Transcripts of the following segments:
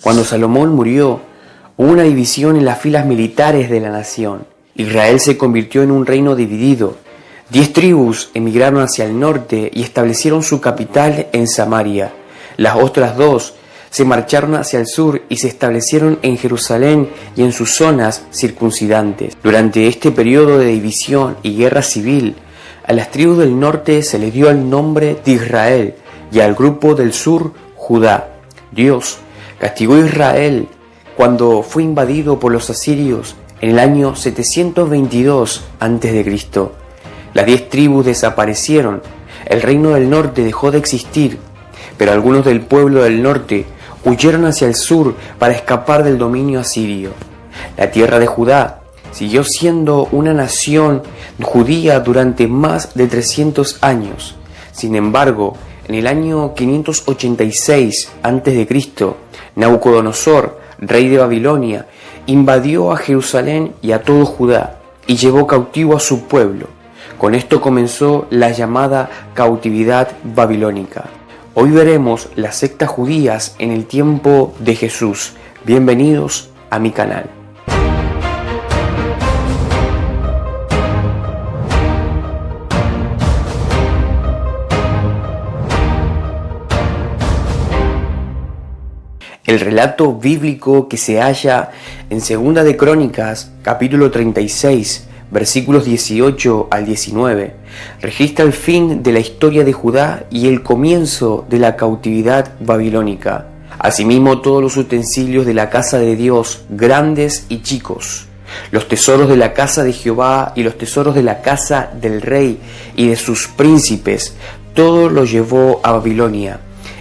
Cuando Salomón murió, hubo una división en las filas militares de la nación. Israel se convirtió en un reino dividido. 10 tribus emigraron hacia el norte y establecieron su capital en Samaria. Las otras 2 se marcharon hacia el sur y se establecieron en Jerusalén y en sus zonas circuncidantes. Durante este periodo de división y guerra civil, a las tribus del norte se les dio el nombre de Israel y al grupo del sur, Judá. Dios castigó a Israel cuando fue invadido por los asirios en el año 722 a.C. Las 10 tribus desaparecieron, el reino del norte dejó de existir, pero algunos del pueblo del norte huyeron hacia el sur para escapar del dominio asirio. La tierra de Judá siguió siendo una nación judía durante más de 300 años. Sin embargo, en el año 586 a.C., Nabucodonosor, rey de Babilonia, invadió a Jerusalén y a todo Judá y llevó cautivo a su pueblo. Con esto comenzó la llamada cautividad babilónica. Hoy veremos las sectas judías en el tiempo de Jesús. Bienvenidos a mi canal. El relato bíblico que se halla en 2 de Crónicas, capítulo 36, versículos 18 al 19, registra el fin de la historia de Judá y el comienzo de la cautividad babilónica. Asimismo, todos los utensilios de la casa de Dios, grandes y chicos, los tesoros de la casa de Jehová y los tesoros de la casa del rey y de sus príncipes, todo lo llevó a Babilonia.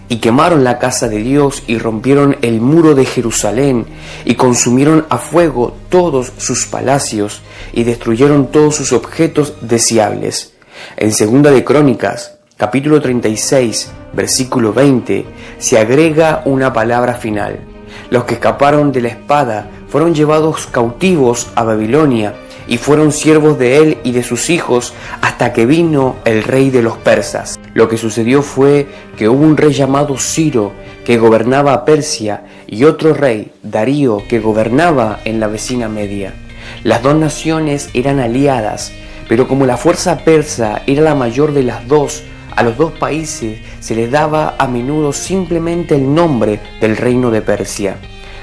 Y quemaron la casa de Dios y rompieron el muro de Jerusalén y consumieron a fuego todos sus palacios y destruyeron todos sus objetos deseables. En 2 de Crónicas, capítulo 36, versículo 20, se agrega una palabra final. Los que escaparon de la espada fueron llevados cautivos a Babilonia y fueron siervos de él y de sus hijos hasta que vino el rey de los persas. Lo que sucedió fue que hubo un rey llamado Ciro que gobernaba a Persia y otro rey, Darío, que gobernaba en la vecina Media. Las dos naciones eran aliadas, pero como la fuerza persa era la mayor de las dos, a los dos países se les daba a menudo simplemente el nombre del reino de Persia.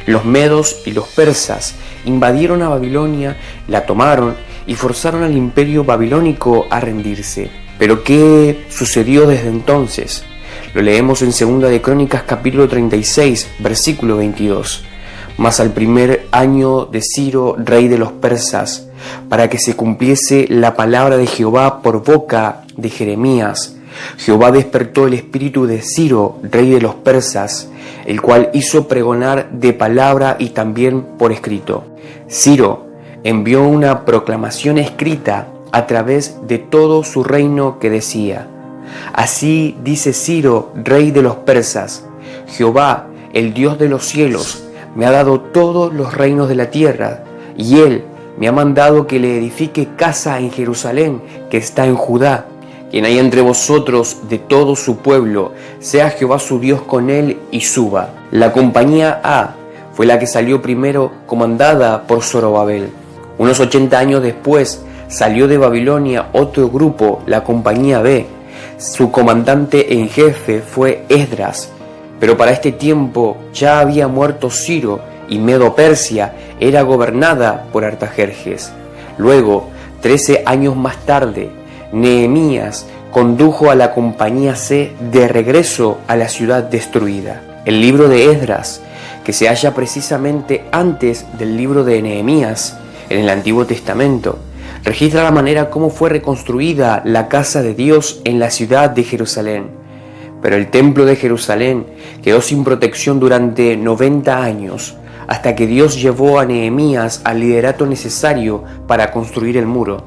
Los medos y los persas invadieron a Babilonia, la tomaron y forzaron al imperio babilónico a rendirse. Pero ¿qué sucedió desde entonces? Lo leemos en 2 de Crónicas capítulo 36, versículo 22. Mas al primer año de Ciro, rey de los persas, para que se cumpliese la palabra de Jehová por boca de Jeremías, Jehová despertó el espíritu de Ciro, rey de los persas, el cual hizo pregonar de palabra y también por escrito. Ciro envió una proclamación escrita a través de todo su reino que decía: Así dice Ciro, rey de los persas, Jehová, el Dios de los cielos, me ha dado todos los reinos de la tierra, y él me ha mandado que le edifique casa en Jerusalén, que está en Judá. Quien haya entre vosotros de todo su pueblo, sea Jehová su Dios con él y suba. La compañía A fue la que salió primero, comandada por Zorobabel. Unos 80 años después salió de Babilonia otro grupo, la compañía B. Su comandante en jefe fue Esdras. Pero para este tiempo ya había muerto Ciro y Medo-Persia era gobernada por Artajerjes. Luego, 13 años más tarde, Nehemías condujo a la compañía C de regreso a la ciudad destruida. El libro de Esdras, que se halla precisamente antes del libro de Nehemías en el Antiguo Testamento, registra la manera como fue reconstruida la casa de Dios en la ciudad de Jerusalén. Pero el templo de Jerusalén quedó sin protección durante 90 años, hasta que Dios llevó a Nehemías al liderato necesario para construir el muro.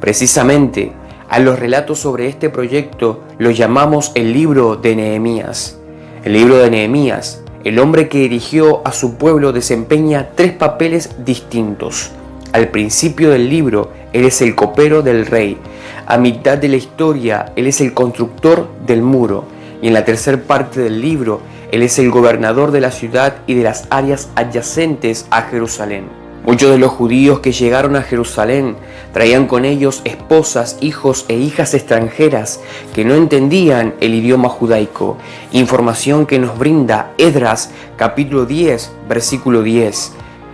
Precisamente, a los relatos sobre este proyecto lo llamamos el libro de Nehemías. El libro de Nehemías, el hombre que dirigió a su pueblo, desempeña 3 papeles distintos. Al principio del libro, él es el copero del rey. A mitad de la historia, él es el constructor del muro. Y en la tercera parte del libro, Él es el gobernador de la ciudad y de las áreas adyacentes a Jerusalén. Muchos de los judíos que llegaron a Jerusalén traían con ellos esposas, hijos e hijas extranjeras que no entendían el idioma judaico, información que nos brinda Esdras capítulo 10, versículo 10.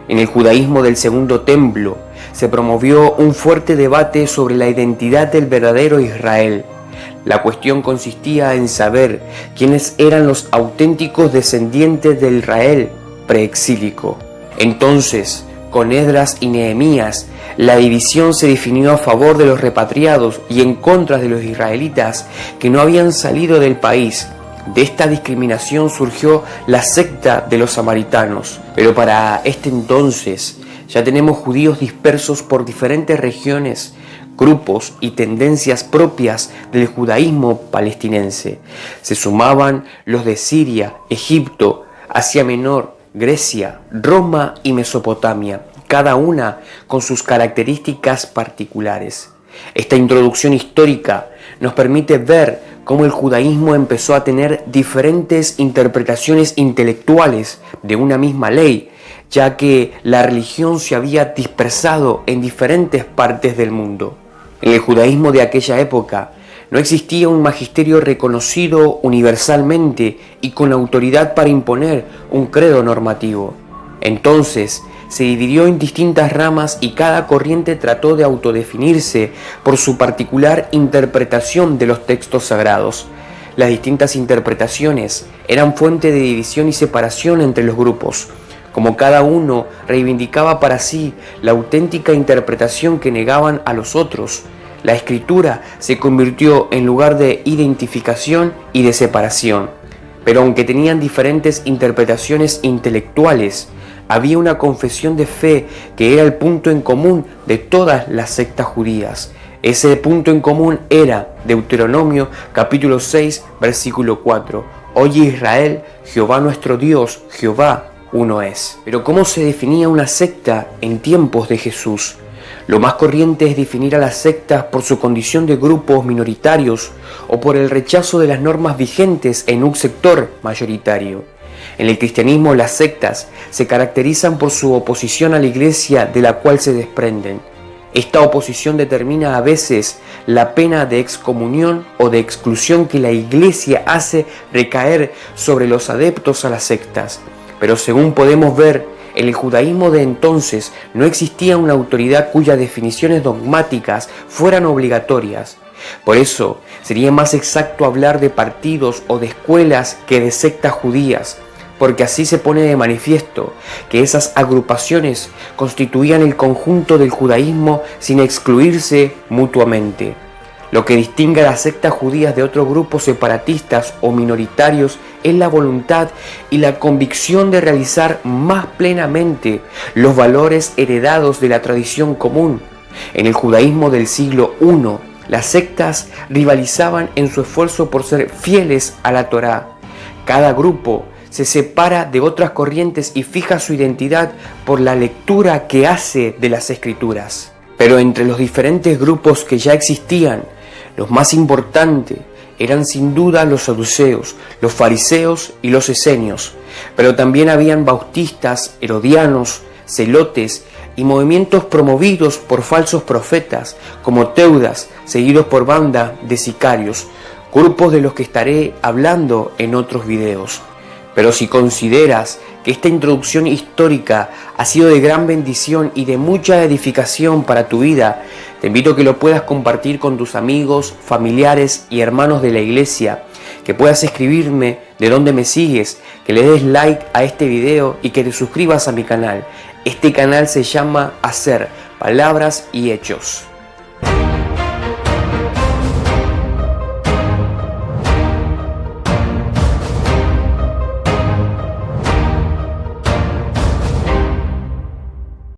En el judaísmo del Segundo Templo se promovió un fuerte debate sobre la identidad del verdadero Israel. La cuestión consistía en saber quiénes eran los auténticos descendientes de Israel preexílico. Entonces, con Esdras y Nehemías, la división se definió a favor de los repatriados y en contra de los israelitas que no habían salido del país. De esta discriminación surgió la secta de los samaritanos. Pero para este entonces ya tenemos judíos dispersos por diferentes regiones, grupos y tendencias propias del judaísmo palestinense. Se sumaban los de Siria, Egipto, Asia Menor, Grecia, Roma y Mesopotamia, cada una con sus características particulares. Esta introducción histórica nos permite ver cómo el judaísmo empezó a tener diferentes interpretaciones intelectuales de una misma ley, ya que la religión se había dispersado en diferentes partes del mundo. En el judaísmo de aquella época no existía un magisterio reconocido universalmente y con autoridad para imponer un credo normativo. Entonces, se dividió en distintas ramas y cada corriente trató de autodefinirse por su particular interpretación de los textos sagrados. Las distintas interpretaciones eran fuente de división y separación entre los grupos, como cada uno reivindicaba para sí la auténtica interpretación que negaban a los otros. La escritura se convirtió en lugar de identificación y de separación. Pero aunque tenían diferentes interpretaciones intelectuales, había una confesión de fe que era el punto en común de todas las sectas judías. Ese punto en común era Deuteronomio capítulo 6, versículo 4. Oye Israel, Jehová nuestro Dios, Jehová uno es. Pero ¿cómo se definía una secta en tiempos de Jesús? Lo más corriente es definir a las sectas por su condición de grupos minoritarios o por el rechazo de las normas vigentes en un sector mayoritario. En el cristianismo, las sectas se caracterizan por su oposición a la iglesia de la cual se desprenden. Esta oposición determina a veces la pena de excomunión o de exclusión que la iglesia hace recaer sobre los adeptos a las sectas. Pero según podemos ver, en el judaísmo de entonces no existía una autoridad cuyas definiciones dogmáticas fueran obligatorias. Por eso sería más exacto hablar de partidos o de escuelas que de sectas judías, porque así se pone de manifiesto que esas agrupaciones constituían el conjunto del judaísmo sin excluirse mutuamente. Lo que distingue a las sectas judías de otros grupos separatistas o minoritarios es la voluntad y la convicción de realizar más plenamente los valores heredados de la tradición común. En el judaísmo del siglo I, las sectas rivalizaban en su esfuerzo por ser fieles a la Torá. Cada grupo se separa de otras corrientes y fija su identidad por la lectura que hace de las Escrituras. Pero entre los diferentes grupos que ya existían, los más importantes eran sin duda los saduceos, los fariseos y los esenios, pero también habían bautistas, herodianos, celotes y movimientos promovidos por falsos profetas como Teudas, seguidos por banda de sicarios, grupos de los que estaré hablando en otros videos. Pero si consideras que esta introducción histórica ha sido de gran bendición y de mucha edificación para tu vida, te invito a que lo puedas compartir con tus amigos, familiares y hermanos de la iglesia, que puedas escribirme de dónde me sigues, que le des like a este video y que te suscribas a mi canal. Este canal se llama Hacer Palabras y Hechos.